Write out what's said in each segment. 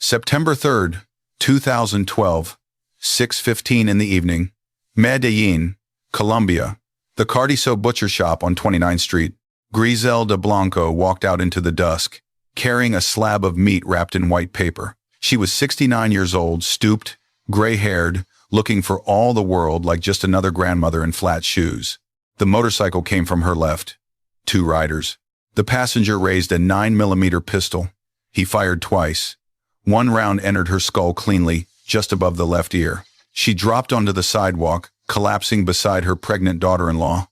September 3rd, 2012, 6:15 in the evening, Medellin, Colombia, the Cartel butcher shop on 29th Street. Griselda Blanco walked out into the dusk, carrying a slab of meat wrapped in white paper. She was 69 years old, stooped, gray-haired, looking for all the world like just another grandmother in flat shoes. The motorcycle came from her left. 2 riders. The passenger raised a 9mm pistol. He fired twice. 1 round entered her skull cleanly, just above the left ear. She dropped onto the sidewalk, collapsing beside her pregnant daughter-in-law.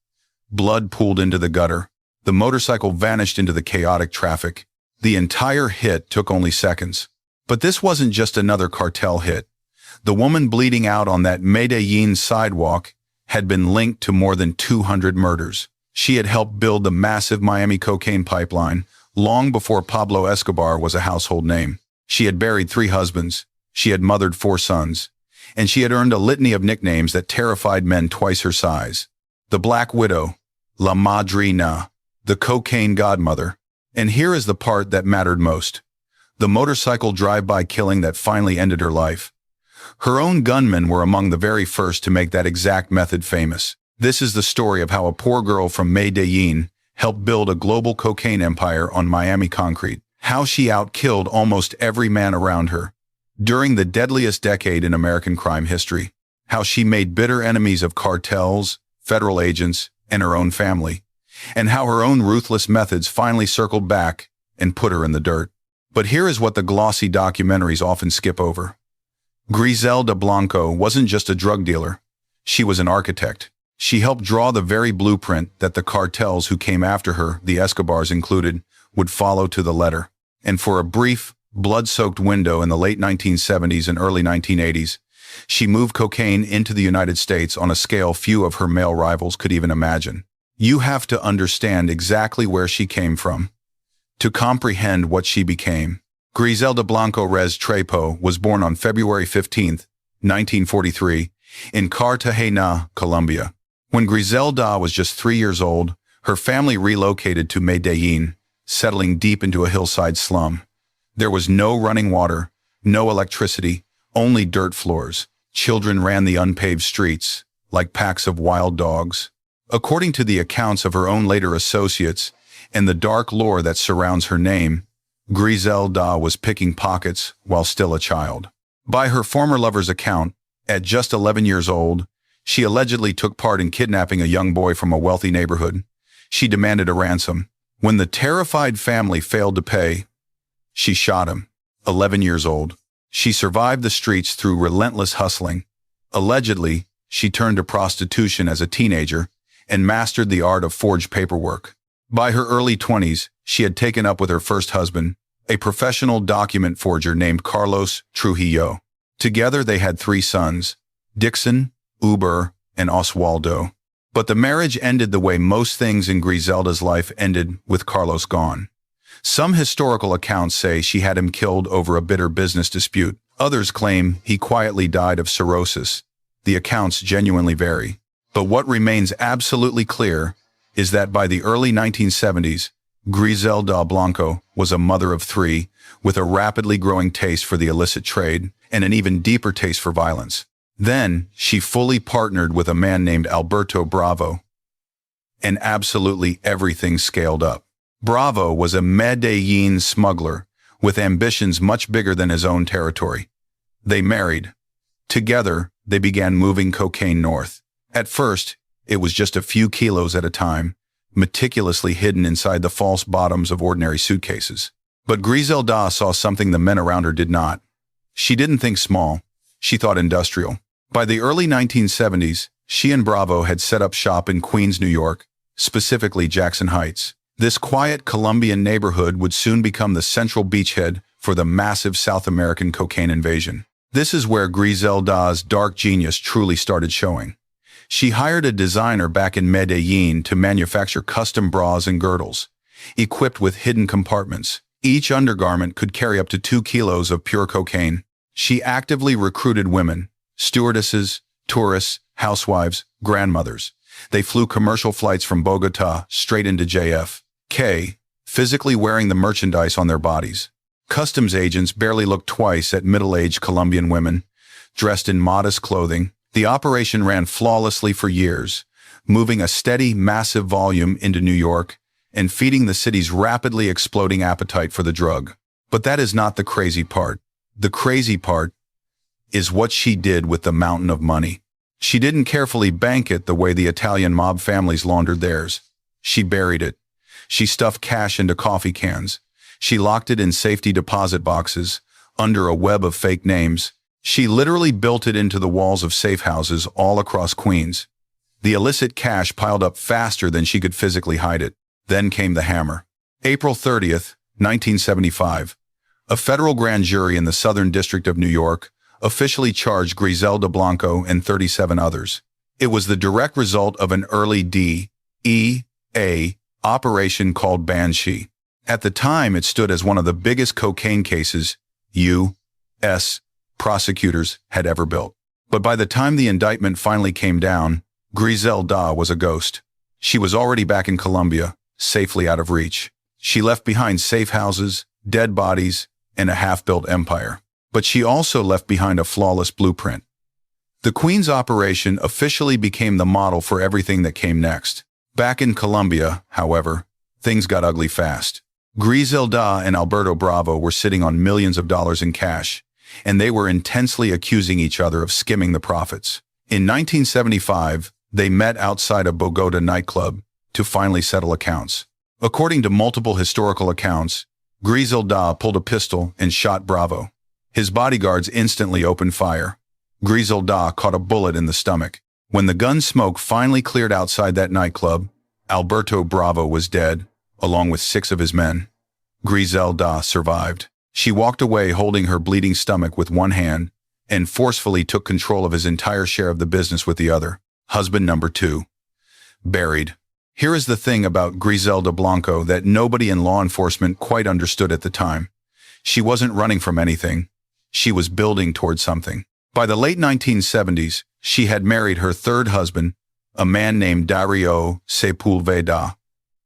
Blood pooled into the gutter. The motorcycle vanished into the chaotic traffic. The entire hit took only seconds. But this wasn't just another cartel hit. The woman bleeding out on that Medellin sidewalk had been linked to more than 200 murders. She had helped build the massive Miami cocaine pipeline long before Pablo Escobar was a household name. She had buried 3 husbands. She had mothered 4 sons. And she had earned a litany of nicknames that terrified men twice her size. The Black Widow, La Madrina, the Cocaine Godmother. And here is the part that mattered most. The motorcycle drive-by killing that finally ended her life. Her own gunmen were among the very first to make that exact method famous. This is the story of how a poor girl from Medellin helped build a global cocaine empire on Miami concrete. How she outkilled almost every man around her. During the deadliest decade in American crime history. How she made bitter enemies of cartels, federal agents, and her own family. And how her own ruthless methods finally circled back and put her in the dirt. But here is what the glossy documentaries often skip over. Griselda Blanco wasn't just a drug dealer. She was an architect. She helped draw the very blueprint that the cartels who came after her, the Escobars included, would follow to the letter. And for a brief, blood-soaked window in the late 1970s and early 1980s, she moved cocaine into the United States on a scale few of her male rivals could even imagine. You have to understand exactly where she came from to comprehend what she became. Griselda Blanco Restrepo was born on February 15, 1943, in Cartagena, Colombia. When Griselda was just 3 years old, her family relocated to Medellin, settling deep into a hillside slum. There was no running water, no electricity, only dirt floors. Children ran the unpaved streets, like packs of wild dogs. According to the accounts of her own later associates and the dark lore that surrounds her name, Griselda was picking pockets while still a child. By her former lover's account, at just 11 years old, she allegedly took part in kidnapping a young boy from a wealthy neighborhood. She demanded a ransom. When the terrified family failed to pay, she shot him. 11 years old. She survived the streets through relentless hustling. Allegedly, she turned to prostitution as a teenager and mastered the art of forged paperwork. By her early 20s, she had taken up with her first husband, a professional document forger named Carlos Trujillo. Together they had 3 sons, Dixon, Uber, and Oswaldo. But the marriage ended the way most things in Griselda's life ended, with Carlos gone. Some historical accounts say she had him killed over a bitter business dispute. Others claim he quietly died of cirrhosis. The accounts genuinely vary. But what remains absolutely clear is that by the early 1970s, Griselda Blanco was a mother of 3 with a rapidly growing taste for the illicit trade and an even deeper taste for violence. Then, she fully partnered with a man named Alberto Bravo. And absolutely everything scaled up. Bravo was a Medellin smuggler with ambitions much bigger than his own territory. They married. Together, they began moving cocaine north. At first, it was just a few kilos at a time, meticulously hidden inside the false bottoms of ordinary suitcases. But Griselda saw something the men around her did not. She didn't think small. She thought industrial. By the early 1970s, she and Bravo had set up shop in Queens, New York, specifically Jackson Heights. This quiet Colombian neighborhood would soon become the central beachhead for the massive South American cocaine invasion. This is where Griselda's dark genius truly started showing. She hired a designer back in Medellin to manufacture custom bras and girdles, equipped with hidden compartments. Each undergarment could carry up to 2 kilos of pure cocaine. She actively recruited women, stewardesses, tourists, housewives, grandmothers. They flew commercial flights from Bogota straight into JFK, physically wearing the merchandise on their bodies. Customs agents barely looked twice at middle-aged Colombian women, dressed in modest clothing. The operation ran flawlessly for years, moving a steady, massive volume into New York and feeding the city's rapidly exploding appetite for the drug. But that is not the crazy part. The crazy part is what she did with the mountain of money. She didn't carefully bank it the way the Italian mob families laundered theirs. She buried it. She stuffed cash into coffee cans. She locked it in safety deposit boxes, under a web of fake names. She literally built it into the walls of safe houses all across Queens. The illicit cash piled up faster than she could physically hide it. Then came the hammer. April 30th, 1975. A federal grand jury in the Southern District of New York officially charged Griselda Blanco and 37 others. It was the direct result of an early DEA operation called Banshee. At the time, it stood as one of the biggest cocaine cases U.S. prosecutors had ever built. But by the time the indictment finally came down, Griselda was a ghost. She was already back in Colombia, safely out of reach. She left behind safe houses, dead bodies, and a half-built empire. But she also left behind a flawless blueprint. The Queens operation officially became the model for everything that came next. Back in Colombia, however, things got ugly fast. Griselda and Alberto Bravo were sitting on millions of dollars in cash, and they were intensely accusing each other of skimming the profits. In 1975, they met outside a Bogota nightclub to finally settle accounts. According to multiple historical accounts, Griselda pulled a pistol and shot Bravo. His bodyguards instantly opened fire. Griselda caught a bullet in the stomach. When the gun smoke finally cleared outside that nightclub, Alberto Bravo was dead, along with 6 of his men. Griselda survived. She walked away holding her bleeding stomach with one hand and forcefully took control of his entire share of the business with the other. Husband number 2. Buried. Here is the thing about Griselda Blanco that nobody in law enforcement quite understood at the time. She wasn't running from anything. She was building towards something. By the late 1970s, she had married her 3rd husband, a man named Dario Sepulveda.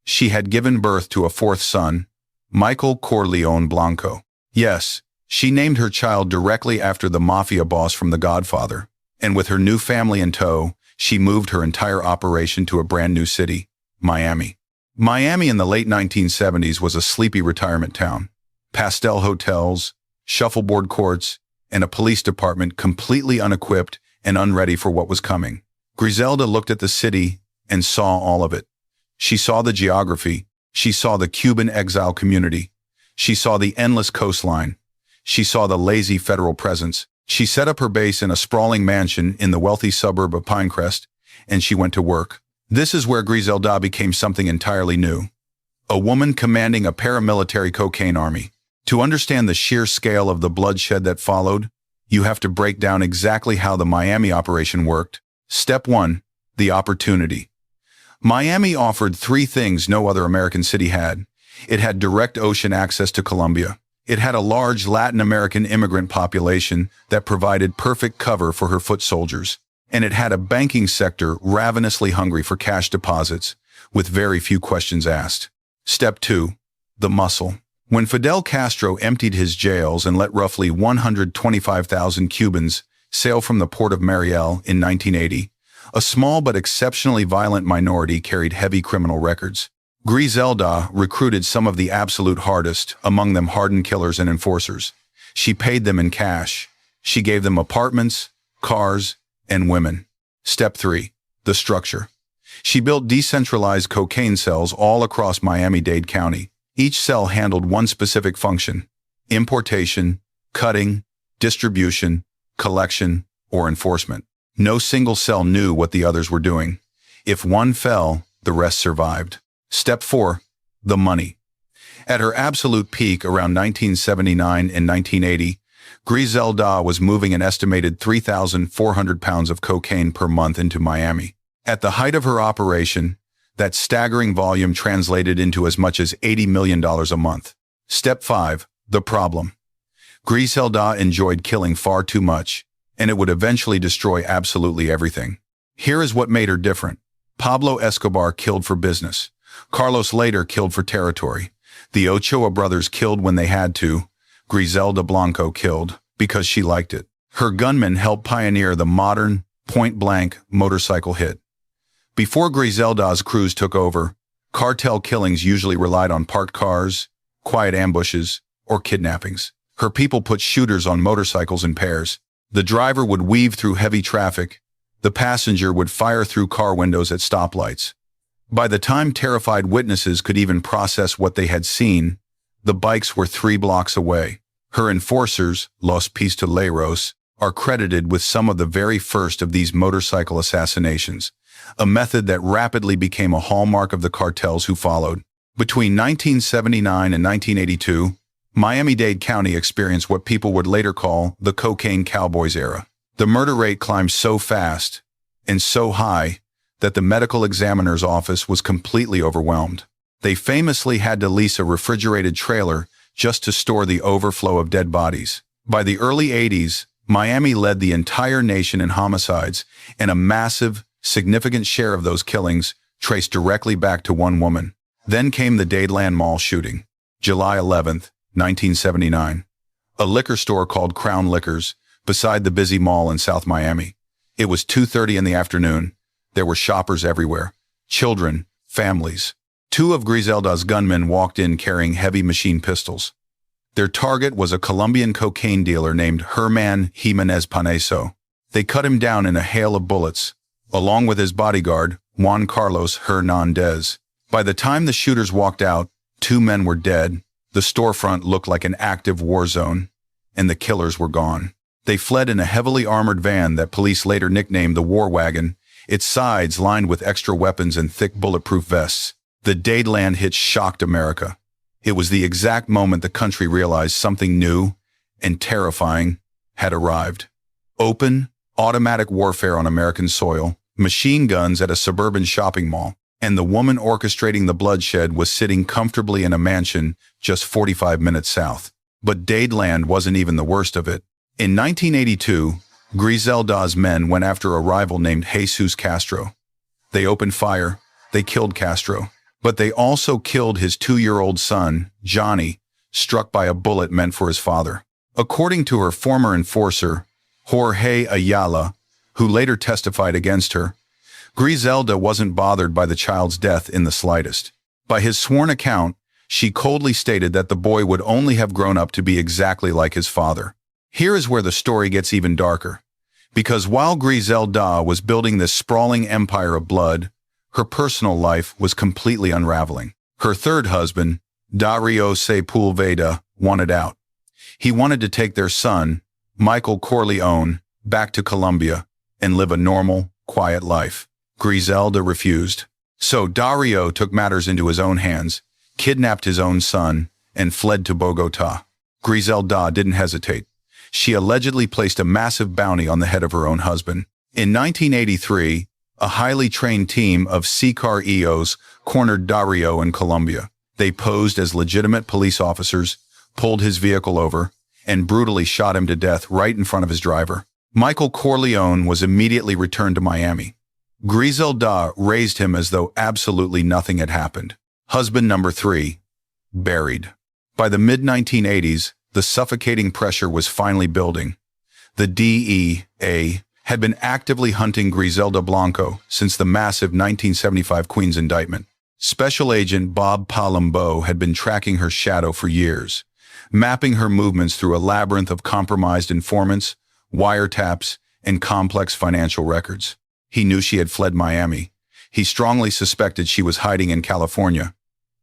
She had given birth to a 4th son, Michael Corleone Blanco. Yes, she named her child directly after the mafia boss from The Godfather. And with her new family in tow, she moved her entire operation to a brand new city, Miami. Miami in the late 1970s was a sleepy retirement town. Pastel hotels, shuffleboard courts, and a police department completely unequipped and unready for what was coming. Griselda looked at the city and saw all of it. She saw the geography. She saw the Cuban exile community. She saw the endless coastline. She saw the lazy federal presence. She set up her base in a sprawling mansion in the wealthy suburb of Pinecrest, and she went to work. This is where Griselda became something entirely new. A woman commanding a paramilitary cocaine army. To understand the sheer scale of the bloodshed that followed, you have to break down exactly how the Miami operation worked. Step 1. The opportunity. Miami offered 3 things no other American city had. It had direct ocean access to Colombia. It had a large Latin American immigrant population that provided perfect cover for her foot soldiers. And it had a banking sector ravenously hungry for cash deposits, with very few questions asked. Step 2. The muscle. When Fidel Castro emptied his jails and let roughly 125,000 Cubans sail from the port of Mariel in 1980, a small but exceptionally violent minority carried heavy criminal records. Griselda recruited some of the absolute hardest, among them hardened killers and enforcers. She paid them in cash. She gave them apartments, cars, and women. Step 3. The structure. She built decentralized cocaine cells all across Miami-Dade County. Each cell handled one specific function: importation, cutting, distribution, collection, or enforcement. No single cell knew what the others were doing. If one fell, the rest survived. Step 4. The money. At her absolute peak around 1979 and 1980, Griselda was moving an estimated 3,400 pounds of cocaine per month into Miami. At the height of her operation, that staggering volume translated into as much as $80 million a month. Step 5. The problem. Griselda enjoyed killing far too much, and it would eventually destroy absolutely everything. Here is what made her different. Pablo Escobar killed for business. Carlos later killed for territory. The Ochoa brothers killed when they had to. Griselda Blanco killed because she liked it. Her gunman helped pioneer the modern, point-blank motorcycle hit. Before Griselda's crews took over, cartel killings usually relied on parked cars, quiet ambushes, or kidnappings. Her people put shooters on motorcycles in pairs. The driver would weave through heavy traffic. The passenger would fire through car windows at stoplights. By the time terrified witnesses could even process what they had seen, the bikes were 3 blocks away. Her enforcers, Los Pistoleros, are credited with some of the very first of these motorcycle assassinations, a method that rapidly became a hallmark of the cartels who followed. Between 1979 and 1982, Miami-Dade County experienced what people would later call the cocaine cowboys era. The murder rate climbed so fast and so high that the medical examiner's office was completely overwhelmed. They famously had to lease a refrigerated trailer just to store the overflow of dead bodies. By the early 80s, Miami led the entire nation in homicides, and a massive, significant share of those killings traced directly back to one woman. Then came the Dadeland Mall shooting. July 11, 1979. A liquor store called Crown Liquors, beside the busy mall in South Miami. It was 2:30 in the afternoon. There were shoppers everywhere. Children, families. 2 of Griselda's gunmen walked in carrying heavy machine pistols. Their target was a Colombian cocaine dealer named Herman Jimenez Paneso. They cut him down in a hail of bullets, along with his bodyguard, Juan Carlos Hernandez. By the time the shooters walked out, 2 men were dead, the storefront looked like an active war zone, and the killers were gone. They fled in a heavily armored van that police later nicknamed the War Wagon, its sides lined with extra weapons and thick bulletproof vests. The Dadeland hit shocked America. It was the exact moment the country realized something new and terrifying had arrived. Open, automatic warfare on American soil, machine guns at a suburban shopping mall, and the woman orchestrating the bloodshed was sitting comfortably in a mansion just 45 minutes south. But Dadeland wasn't even the worst of it. In 1982, Griselda's men went after a rival named Jesus Castro. They opened fire, they killed Castro, but they also killed his 2-year-old son, Johnny, struck by a bullet meant for his father. According to her former enforcer, Jorge Ayala, who later testified against her, Griselda wasn't bothered by the child's death in the slightest. By his sworn account, she coldly stated that the boy would only have grown up to be exactly like his father. Here is where the story gets even darker. Because while Griselda was building this sprawling empire of blood, her personal life was completely unraveling. Her third husband, Dario Sepulveda, wanted out. He wanted to take their son, Michael Corleone, back to Colombia and live a normal, quiet life. Griselda refused. So Dario took matters into his own hands, kidnapped his own son, and fled to Bogota. Griselda didn't hesitate. She allegedly placed a massive bounty on the head of her own husband. In 1983, a highly trained team of C-Car EOs cornered Dario in Colombia. They posed as legitimate police officers, pulled his vehicle over, and brutally shot him to death right in front of his driver. Michael Corleone was immediately returned to Miami. Griselda raised him as though absolutely nothing had happened. Husband number 3, buried. By the mid-1980s, the suffocating pressure was finally building. The DEA had been actively hunting Griselda Blanco since the massive 1975 Queens indictment. Special Agent Bob Palumbo had been tracking her shadow for years, mapping her movements through a labyrinth of compromised informants, wiretaps, and complex financial records. He knew she had fled Miami. He strongly suspected she was hiding in California.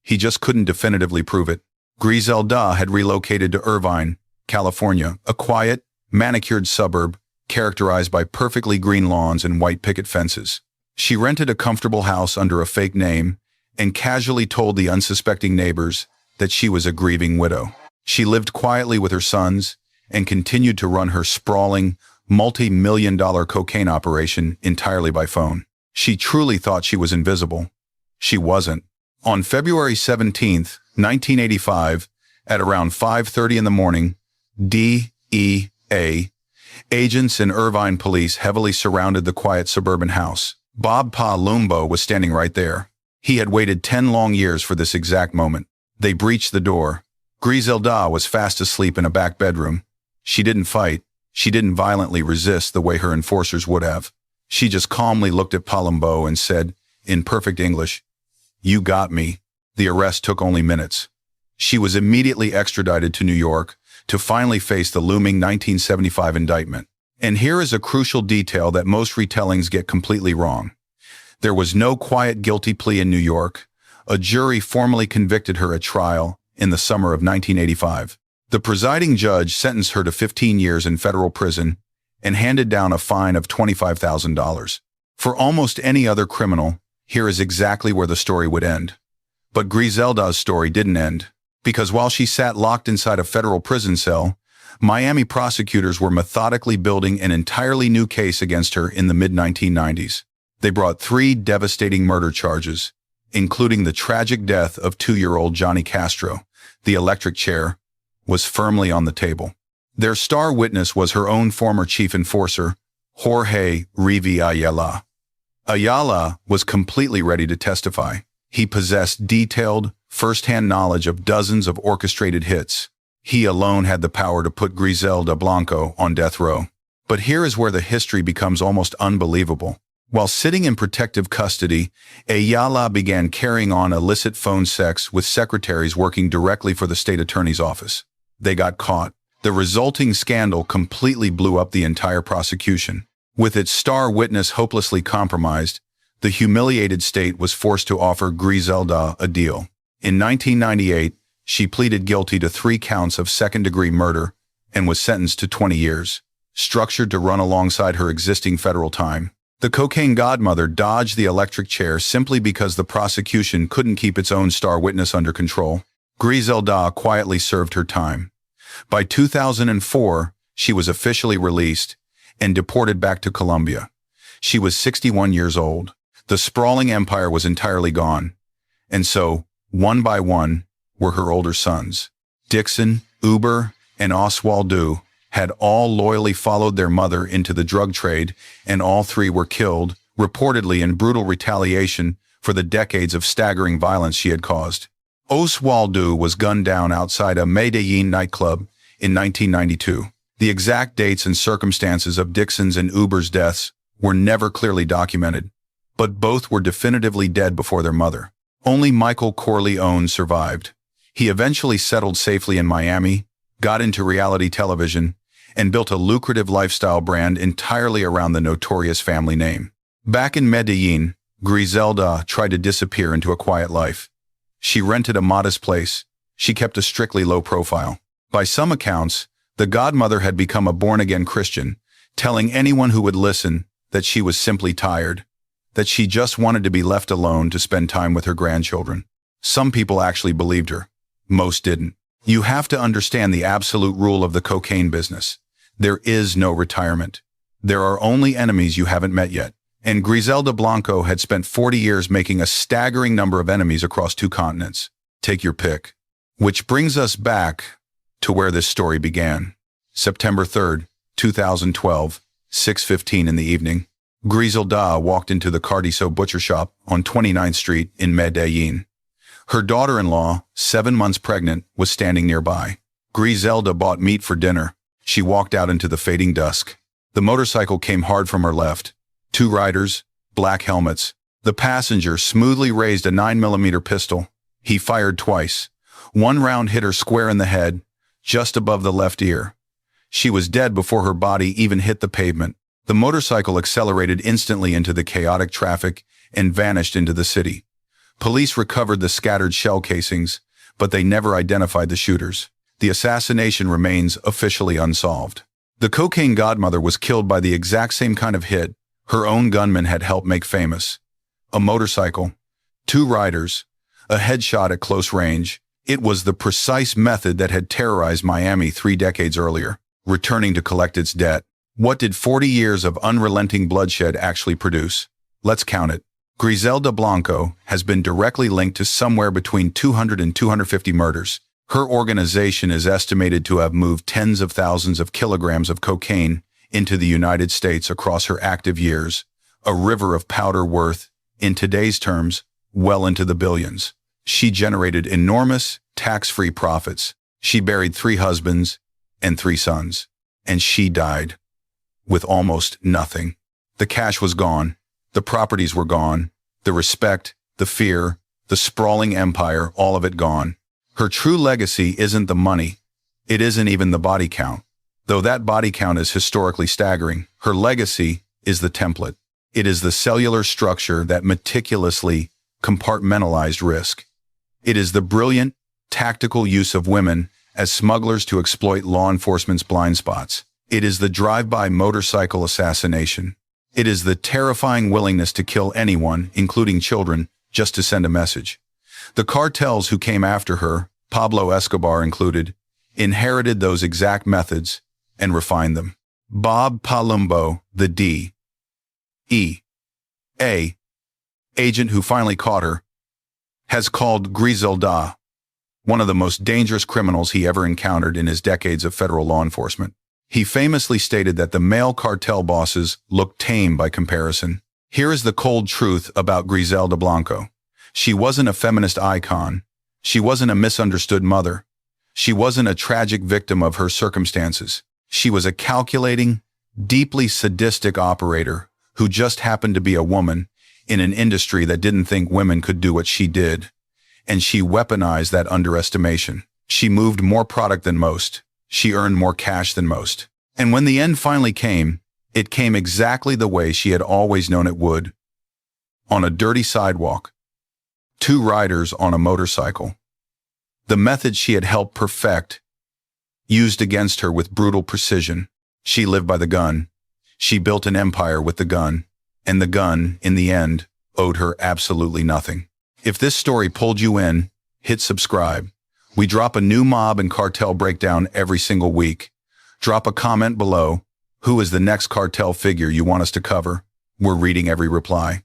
He just couldn't definitively prove it. Griselda had relocated to Irvine, California, a quiet, manicured suburb characterized by perfectly green lawns and white picket fences. She rented a comfortable house under a fake name and casually told the unsuspecting neighbors that she was a grieving widow. She lived quietly with her sons and continued to run her sprawling, multi-million-dollar cocaine operation entirely by phone. She truly thought she was invisible. She wasn't. On February 17, 1985, at around 5:30 in the morning, DEA agents and Irvine police heavily surrounded the quiet suburban house. Bob Palumbo was standing right there. He had waited 10 long years for this exact moment. They breached the door, Griselda was fast asleep in a back bedroom. She didn't fight. She didn't violently resist the way her enforcers would have. She just calmly looked at Palumbo and said, in perfect English, "You got me." The arrest took only minutes. She was immediately extradited to New York to finally face the looming 1975 indictment. And here is a crucial detail that most retellings get completely wrong. There was no quiet guilty plea in New York. A jury formally convicted her at trial in the summer of 1985. The presiding judge sentenced her to 15 years in federal prison and handed down a fine of $25,000. For almost any other criminal, here is exactly where the story would end. But Griselda's story didn't end, because while she sat locked inside a federal prison cell, Miami prosecutors were methodically building an entirely new case against her in the mid-1990s. They brought 3 devastating murder charges, including the tragic death of 2-year-old Johnny Castro. The electric chair was firmly on the table. Their star witness was her own former chief enforcer, Jorge Rivi Ayala. Ayala was completely ready to testify. He possessed detailed, first-hand knowledge of dozens of orchestrated hits. He alone had the power to put Griselda Blanco on death row. But here is where the history becomes almost unbelievable. While sitting in protective custody, Ayala began carrying on illicit phone sex with secretaries working directly for the state attorney's office. They got caught. The resulting scandal completely blew up the entire prosecution. With its star witness hopelessly compromised, the humiliated state was forced to offer Griselda a deal. In 1998, she pleaded guilty to 3 counts of second-degree murder and was sentenced to 20 years, structured to run alongside her existing federal time. The cocaine godmother dodged the electric chair simply because the prosecution couldn't keep its own star witness under control. Griselda quietly served her time. By 2004, she was officially released and deported back to Colombia. She was 61 years old. The sprawling empire was entirely gone. And so, one by one, were her older sons. Dixon, Uber, and Oswaldo had all loyally followed their mother into the drug trade, and all 3 were killed, reportedly in brutal retaliation for the decades of staggering violence she had caused. Oswaldo was gunned down outside a Medellin nightclub in 1992. The exact dates and circumstances of Dixon's and Uber's deaths were never clearly documented, but both were definitively dead before their mother. Only Michael Corleone survived. He eventually settled safely in Miami, got into reality television, and built a lucrative lifestyle brand entirely around the notorious family name. Back in Medellin, Griselda tried to disappear into a quiet life. She rented a modest place. She kept a strictly low profile. By some accounts, the godmother had become a born-again Christian, telling anyone who would listen that she was simply tired, that she just wanted to be left alone to spend time with her grandchildren. Some people actually believed her. Most didn't. You have to understand the absolute rule of the cocaine business. There is no retirement. There are only enemies you haven't met yet. And Griselda Blanco had spent 40 years making a staggering number of enemies across 2 continents. Take your pick. Which brings us back to where this story began. September 3rd, 2012, 6:15 in the evening. Griselda walked into the Cartel butcher shop on 29th Street in Medellin. Her daughter-in-law, 7 months pregnant, was standing nearby. Griselda bought meat for dinner. She walked out into the fading dusk. The motorcycle came hard from her left. 2 riders, black helmets. The passenger smoothly raised a 9mm pistol. He fired twice. 1 round hit her square in the head, just above the left ear. She was dead before her body even hit the pavement. The motorcycle accelerated instantly into the chaotic traffic and vanished into the city. Police recovered the scattered shell casings, but they never identified the shooters. The assassination remains officially unsolved. The cocaine godmother was killed by the exact same kind of hit her own gunman had helped make famous. A motorcycle, 2 riders, a headshot at close range. It was the precise method that had terrorized Miami 3 decades earlier, returning to collect its debt. What did 40 years of unrelenting bloodshed actually produce? Let's count it. Griselda Blanco has been directly linked to somewhere between 200 and 250 murders. Her organization is estimated to have moved tens of thousands of kilograms of cocaine into the United States across her active years, a river of powder worth, in today's terms, well into the billions. She generated enormous, tax-free profits, She buried 3 husbands and 3 sons, and she died with almost nothing. The cash was gone, the properties were gone, the respect, the fear, the sprawling empire, all of it gone. Her true legacy isn't the money. It isn't even the body count. Though that body count is historically staggering, her legacy is the template. It is the cellular structure that meticulously compartmentalized risk. It is the brilliant, tactical use of women as smugglers to exploit law enforcement's blind spots. It is the drive-by motorcycle assassination. It is the terrifying willingness to kill anyone, including children, just to send a message. The cartels who came after her, Pablo Escobar included, inherited those exact methods and refined them. Bob Palumbo, the DEA agent who finally caught her, has called Griselda one of the most dangerous criminals he ever encountered in his decades of federal law enforcement. He famously stated that the male cartel bosses looked tame by comparison. Here is the cold truth about Griselda Blanco. She wasn't a feminist icon. She wasn't a misunderstood mother. She wasn't a tragic victim of her circumstances. She was a calculating, deeply sadistic operator who just happened to be a woman in an industry that didn't think women could do what she did. And she weaponized that underestimation. She moved more product than most. She earned more cash than most. And when the end finally came, it came exactly the way she had always known it would. On a dirty sidewalk. 2 riders on a motorcycle. The method she had helped perfect, used against her with brutal precision. She lived by the gun. She built an empire with the gun. And the gun, in the end, owed her absolutely nothing. If this story pulled you in, hit subscribe. We drop a new mob and cartel breakdown every single week. Drop a comment below. Who is the next cartel figure you want us to cover? We're reading every reply.